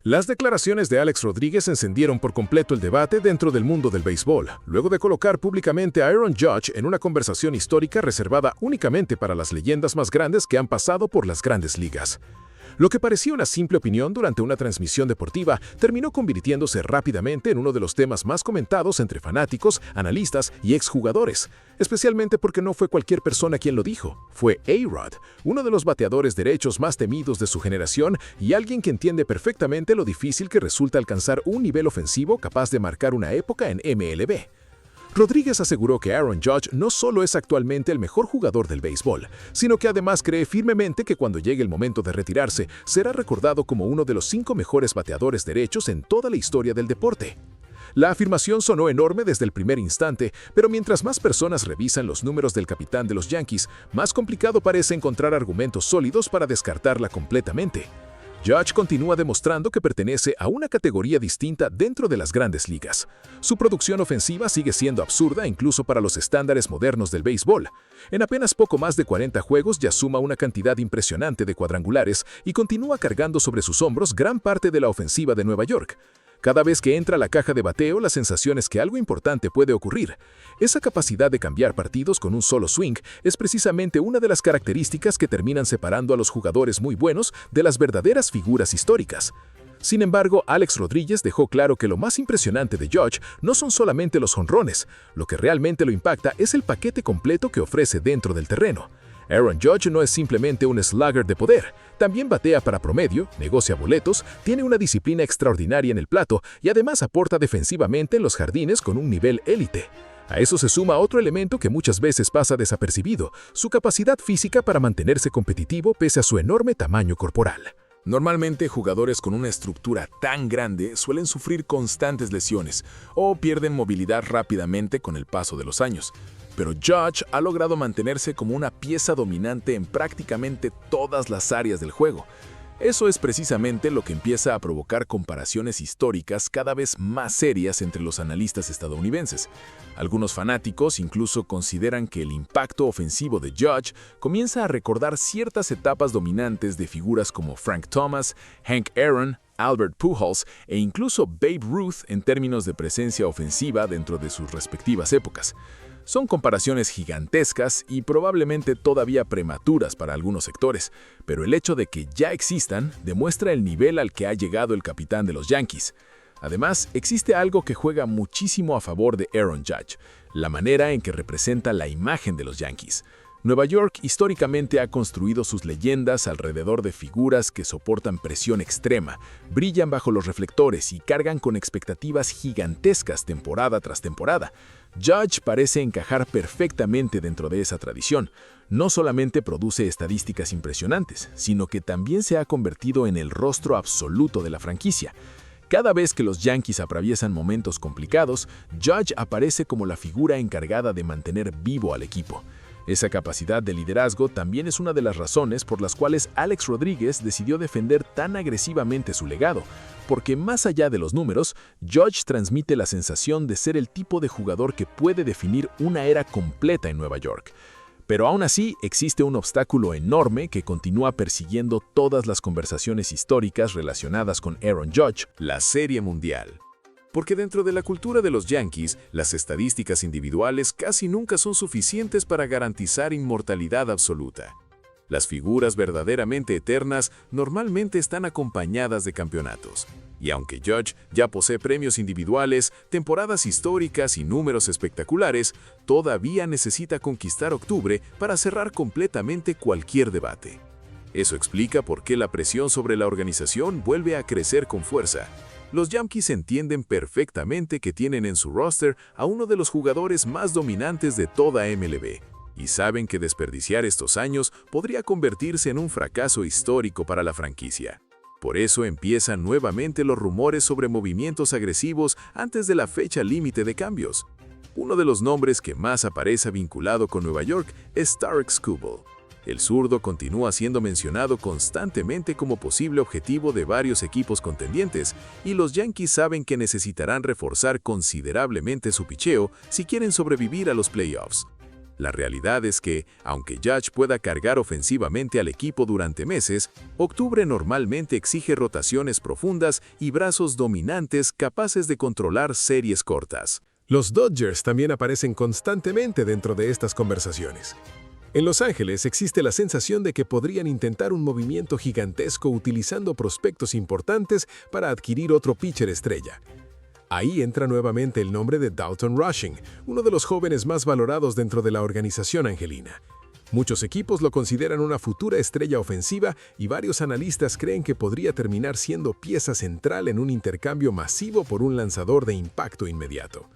Las declaraciones de Alex Rodríguez encendieron por completo el debate dentro del mundo del béisbol, luego de colocar públicamente a Aaron Judge en una conversación histórica reservada únicamente para las leyendas más grandes que han pasado por las grandes ligas. Lo que parecía una simple opinión durante una transmisión deportiva terminó convirtiéndose rápidamente en uno de los temas más comentados entre fanáticos, analistas y exjugadores, especialmente porque no fue cualquier persona quien lo dijo, fue A-Rod, uno de los bateadores derechos más temidos de su generación y alguien que entiende perfectamente lo difícil que resulta alcanzar un nivel ofensivo capaz de marcar una época en MLB. Rodríguez aseguró que Aaron Judge no solo es actualmente el mejor jugador del béisbol, sino que además cree firmemente que cuando llegue el momento de retirarse, será recordado como uno de los 5 mejores bateadores derechos en toda la historia del deporte. La afirmación sonó enorme desde el primer instante, pero mientras más personas revisan los números del capitán de los Yankees, más complicado parece encontrar argumentos sólidos para descartarla completamente. Judge continúa demostrando que pertenece a una categoría distinta dentro de las grandes ligas. Su producción ofensiva sigue siendo absurda incluso para los estándares modernos del béisbol. En apenas poco más de 40 juegos ya suma una cantidad impresionante de cuadrangulares y continúa cargando sobre sus hombros gran parte de la ofensiva de Nueva York. Cada vez que entra a la caja de bateo, la sensación es que algo importante puede ocurrir. Esa capacidad de cambiar partidos con un solo swing es precisamente una de las características que terminan separando a los jugadores muy buenos de las verdaderas figuras históricas. Sin embargo, Alex Rodríguez dejó claro que lo más impresionante de Judge no son solamente los jonrones, lo que realmente lo impacta es el paquete completo que ofrece dentro del terreno. Aaron Judge no es simplemente un slugger de poder, también batea para promedio, negocia boletos, tiene una disciplina extraordinaria en el plato y además aporta defensivamente en los jardines con un nivel élite. A eso se suma otro elemento que muchas veces pasa desapercibido, su capacidad física para mantenerse competitivo pese a su enorme tamaño corporal. Normalmente, jugadores con una estructura tan grande suelen sufrir constantes lesiones o pierden movilidad rápidamente con el paso de los años. Pero Judge ha logrado mantenerse como una pieza dominante en prácticamente todas las áreas del juego. Eso es precisamente lo que empieza a provocar comparaciones históricas cada vez más serias entre los analistas estadounidenses. Algunos fanáticos incluso consideran que el impacto ofensivo de Judge comienza a recordar ciertas etapas dominantes de figuras como Frank Thomas, Hank Aaron, Albert Pujols e incluso Babe Ruth en términos de presencia ofensiva dentro de sus respectivas épocas. Son comparaciones gigantescas y probablemente todavía prematuras para algunos sectores, pero el hecho de que ya existan demuestra el nivel al que ha llegado el capitán de los Yankees. Además, existe algo que juega muchísimo a favor de Aaron Judge, la manera en que representa la imagen de los Yankees. Nueva York históricamente ha construido sus leyendas alrededor de figuras que soportan presión extrema, brillan bajo los reflectores y cargan con expectativas gigantescas temporada tras temporada. Judge parece encajar perfectamente dentro de esa tradición. No solamente produce estadísticas impresionantes, sino que también se ha convertido en el rostro absoluto de la franquicia. Cada vez que los Yankees atraviesan momentos complicados, Judge aparece como la figura encargada de mantener vivo al equipo. Esa capacidad de liderazgo también es una de las razones por las cuales Alex Rodríguez decidió defender tan agresivamente su legado, porque más allá de los números, Judge transmite la sensación de ser el tipo de jugador que puede definir una era completa en Nueva York. Pero aún así, existe un obstáculo enorme que continúa persiguiendo todas las conversaciones históricas relacionadas con Aaron Judge: la Serie Mundial. Porque dentro de la cultura de los Yankees, las estadísticas individuales casi nunca son suficientes para garantizar inmortalidad absoluta. Las figuras verdaderamente eternas normalmente están acompañadas de campeonatos. Y aunque Judge ya posee premios individuales, temporadas históricas y números espectaculares, todavía necesita conquistar octubre para cerrar completamente cualquier debate. Eso explica por qué la presión sobre la organización vuelve a crecer con fuerza. Los Yankees entienden perfectamente que tienen en su roster a uno de los jugadores más dominantes de toda MLB, y saben que desperdiciar estos años podría convertirse en un fracaso histórico para la franquicia. Por eso empiezan nuevamente los rumores sobre movimientos agresivos antes de la fecha límite de cambios. Uno de los nombres que más aparece vinculado con Nueva York es Tarik Skubal. El zurdo continúa siendo mencionado constantemente como posible objetivo de varios equipos contendientes, y los Yankees saben que necesitarán reforzar considerablemente su picheo si quieren sobrevivir a los playoffs. La realidad es que, aunque Judge pueda cargar ofensivamente al equipo durante meses, octubre normalmente exige rotaciones profundas y brazos dominantes capaces de controlar series cortas. Los Dodgers también aparecen constantemente dentro de estas conversaciones. En Los Ángeles existe la sensación de que podrían intentar un movimiento gigantesco utilizando prospectos importantes para adquirir otro pitcher estrella. Ahí entra nuevamente el nombre de Dalton Rushing, uno de los jóvenes más valorados dentro de la organización angelina. Muchos equipos lo consideran una futura estrella ofensiva y varios analistas creen que podría terminar siendo pieza central en un intercambio masivo por un lanzador de impacto inmediato.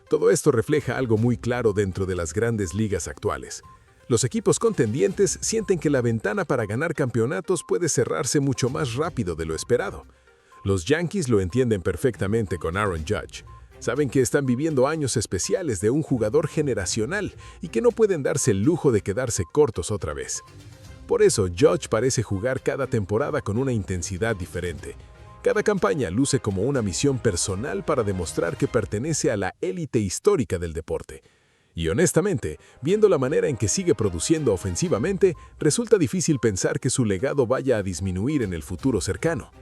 Todo esto refleja algo muy claro dentro de las grandes ligas actuales. Los equipos contendientes sienten que la ventana para ganar campeonatos puede cerrarse mucho más rápido de lo esperado. Los Yankees lo entienden perfectamente con Aaron Judge. Saben que están viviendo años especiales de un jugador generacional y que no pueden darse el lujo de quedarse cortos otra vez. Por eso, Judge parece jugar cada temporada con una intensidad diferente. Cada campaña luce como una misión personal para demostrar que pertenece a la élite histórica del deporte. Y honestamente, viendo la manera en que sigue produciendo ofensivamente, resulta difícil pensar que su legado vaya a disminuir en el futuro cercano.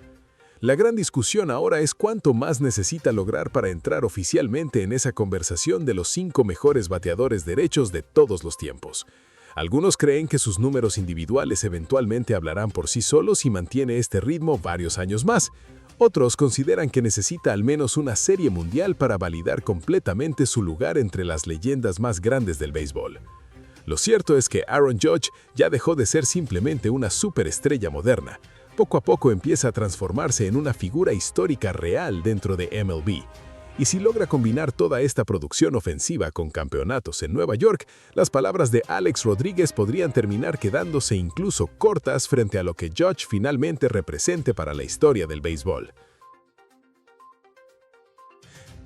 La gran discusión ahora es cuánto más necesita lograr para entrar oficialmente en esa conversación de los 5 mejores bateadores derechos de todos los tiempos. Algunos creen que sus números individuales eventualmente hablarán por sí solos si mantiene este ritmo varios años más. Otros consideran que necesita al menos una serie mundial para validar completamente su lugar entre las leyendas más grandes del béisbol. Lo cierto es que Aaron Judge ya dejó de ser simplemente una superestrella moderna. Poco a poco empieza a transformarse en una figura histórica real dentro de MLB. Y si logra combinar toda esta producción ofensiva con campeonatos en Nueva York, las palabras de Alex Rodríguez podrían terminar quedándose incluso cortas frente a lo que Judge finalmente represente para la historia del béisbol.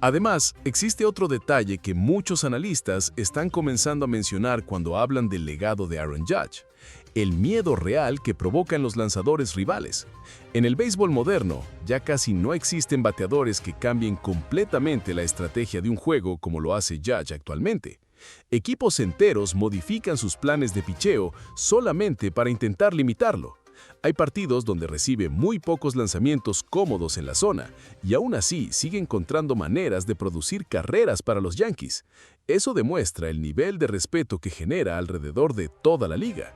Además, existe otro detalle que muchos analistas están comenzando a mencionar cuando hablan del legado de Aaron Judge: el miedo real que provocan los lanzadores rivales. En el béisbol moderno, ya casi no existen bateadores que cambien completamente la estrategia de un juego como lo hace Judge actualmente. Equipos enteros modifican sus planes de picheo solamente para intentar limitarlo. Hay partidos donde recibe muy pocos lanzamientos cómodos en la zona y aún así sigue encontrando maneras de producir carreras para los Yankees. Eso demuestra el nivel de respeto que genera alrededor de toda la liga.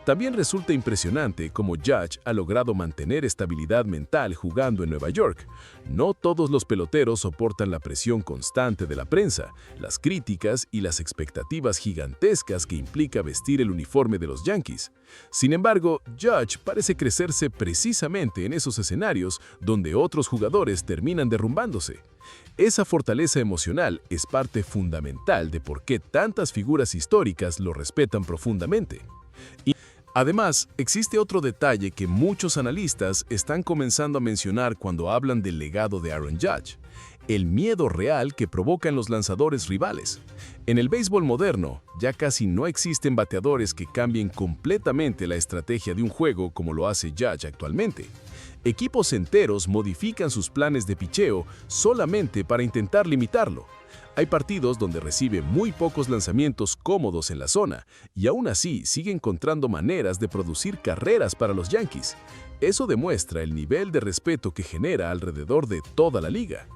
También resulta impresionante cómo Judge ha logrado mantener estabilidad mental jugando en Nueva York. No todos los peloteros soportan la presión constante de la prensa, las críticas y las expectativas gigantescas que implica vestir el uniforme de los Yankees. Sin embargo, Judge parece crecerse precisamente en esos escenarios donde otros jugadores terminan derrumbándose. Esa fortaleza emocional es parte fundamental de por qué tantas figuras históricas lo respetan profundamente. Además, existe otro detalle que muchos analistas están comenzando a mencionar cuando hablan del legado de Aaron Judge: el miedo real que provocan los lanzadores rivales. En el béisbol moderno, ya casi no existen bateadores que cambien completamente la estrategia de un juego como lo hace Judge actualmente. Equipos enteros modifican sus planes de picheo solamente para intentar limitarlo. Hay partidos donde recibe muy pocos lanzamientos cómodos en la zona y aún así sigue encontrando maneras de producir carreras para los Yankees. Eso demuestra el nivel de respeto que genera alrededor de toda la liga.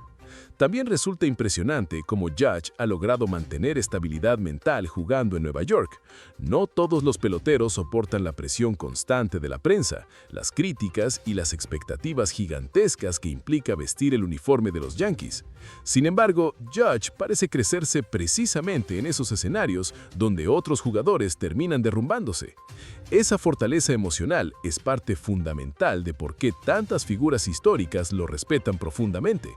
También resulta impresionante cómo Judge ha logrado mantener estabilidad mental jugando en Nueva York. No todos los peloteros soportan la presión constante de la prensa, las críticas y las expectativas gigantescas que implica vestir el uniforme de los Yankees. Sin embargo, Judge parece crecerse precisamente en esos escenarios donde otros jugadores terminan derrumbándose. Esa fortaleza emocional es parte fundamental de por qué tantas figuras históricas lo respetan profundamente.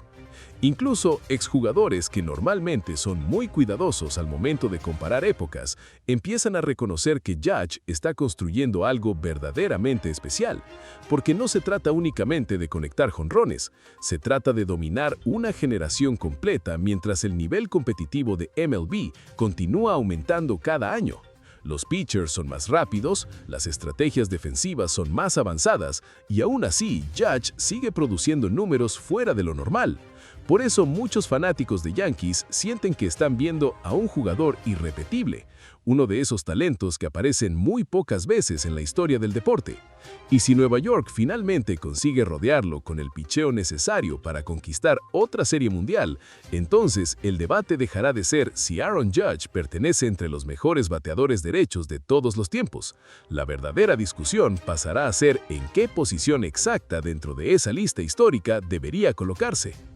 Incluso exjugadores que normalmente son muy cuidadosos al momento de comparar épocas, empiezan a reconocer que Judge está construyendo algo verdaderamente especial, porque no se trata únicamente de conectar jonrones, se trata de dominar una generación completa mientras el nivel competitivo de MLB continúa aumentando cada año. Los pitchers son más rápidos, las estrategias defensivas son más avanzadas y aún así Judge sigue produciendo números fuera de lo normal. Por eso muchos fanáticos de Yankees sienten que están viendo a un jugador irrepetible, uno de esos talentos que aparecen muy pocas veces en la historia del deporte. Y si Nueva York finalmente consigue rodearlo con el picheo necesario para conquistar otra serie mundial, entonces el debate dejará de ser si Aaron Judge pertenece entre los mejores bateadores derechos de todos los tiempos. La verdadera discusión pasará a ser en qué posición exacta dentro de esa lista histórica debería colocarse.